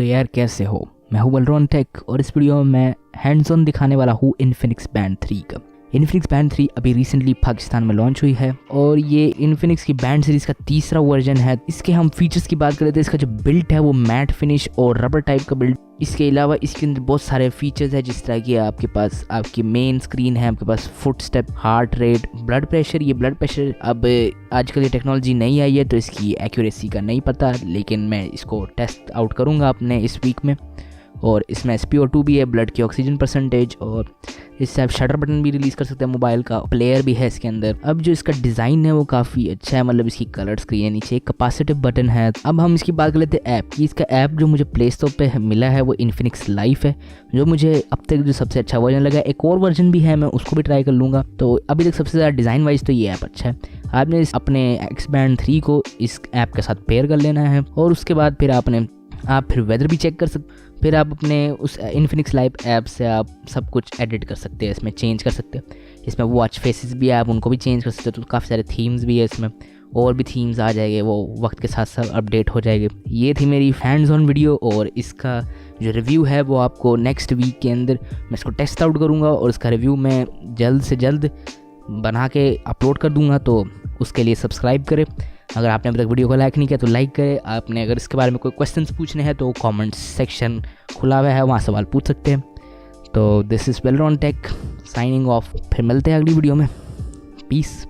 तो यार कैसे हो, मैं हूँ बलरॉन टेक और इस वीडियो में मैं हैंड्स ऑन दिखाने वाला हूँ इन्फिनिक्स बैंड 3 का। इन्फिनिक्स बैंड 3 अभी रिसेंटली पाकिस्तान में लॉन्च हुई है और ये इन्फिनिक्स की बैंड सीरीज का तीसरा वर्जन है। इसके हम फीचर्स की बात करें तो इसका जो बिल्ड है वो मैट फिनिश और रबर टाइप का बिल्ड। इसके अलावा इसके अंदर बहुत सारे फीचर्स है, जिस तरह की आपके पास आपकी मेन स्क्रीन है, आपके पास foot step, heart rate, blood pressure. ये ब्लड प्रेशर अब आजकल ये टेक्नोलॉजी नहीं आई है तो इसकी एक्यूरेसी का नहीं पता, लेकिन मैं इसको टेस्ट आउट करूँगा अपने इस वीक में। और इसमें SpO2 भी है, ब्लड की ऑक्सीजन परसेंटेज, और इससे आप शटर बटन भी रिलीज़ कर सकते हैं, मोबाइल का प्लेयर भी है इसके अंदर। अब जो इसका डिज़ाइन है वो काफ़ी अच्छा है, मतलब इसकी कलर स्क्रीन है, नीचे एक कैपेसिटिव बटन है। अब हम इसकी बात कर लेते हैं ऐप की। इसका ऐप जो मुझे प्ले स्टोर पे मिला है वो इन्फिनिक्स लाइफ है, जो मुझे अब तक जो सबसे अच्छा वर्जन लगा। एक और वर्जन भी है, मैं उसको भी ट्राई कर लूँगा। तो अभी तक सबसे ज़्यादा डिज़ाइन वाइज तो ये ऐप अच्छा है। आपने अपने XBand 3 को इस ऐप के साथ पेयर कर लेना है और उसके बाद फिर आप फिर वेदर भी चेक कर सकते। फिर आप अपने उस इन्फिनिक्स लाइव ऐप से आप सब कुछ एडिट कर सकते हैं, इसमें चेंज कर सकते हैं। इसमें वॉच फेसेस भी है, आप उनको भी चेंज कर सकते हो। तो काफ़ी सारे थीम्स भी है इसमें, और भी थीम्स आ जाएंगे, वो वक्त के साथ साथ अपडेट हो जाएंगे। ये थी मेरी हैंड्स ऑन वीडियो और इसका जो रिव्यू है वो आपको नेक्स्ट वीक के अंदर मैं इसको टेस्ट आउट करूँगा और इसका रिव्यू मैं जल्द से जल्द बना के अपलोड कर दूँगा। तो उसके लिए सब्सक्राइब करें। अगर आपने अभी तक वीडियो को लाइक नहीं किया तो लाइक करें। आपने अगर इसके बारे में कोई क्वेश्चंस पूछने हैं तो कमेंट सेक्शन खुला हुआ है, वहाँ सवाल पूछ सकते हैं। तो दिस इज़ बलरॉन टेक साइनिंग ऑफ। फिर मिलते हैं अगली वीडियो में। पीस।